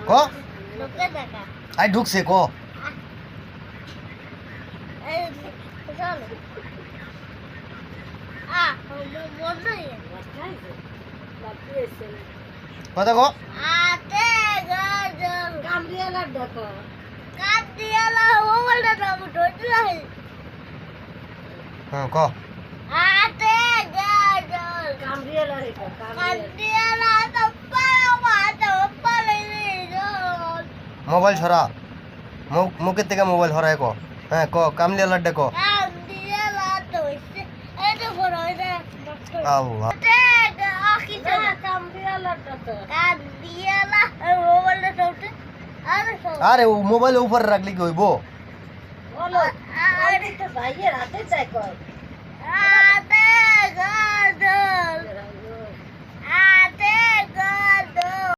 ক আই ঢুকছে ক কথা ক হ্যাঁ ক মোবাইল ছড়া মুখের থেকে মোবাইল হরায় ক হ্যাঁ ক কামলিয়া লাড্ডে ক আল্লাহ আরে ও মোবাইল উপরে রাখলি কি হইব ভাইয়ের হাতে চাই কয়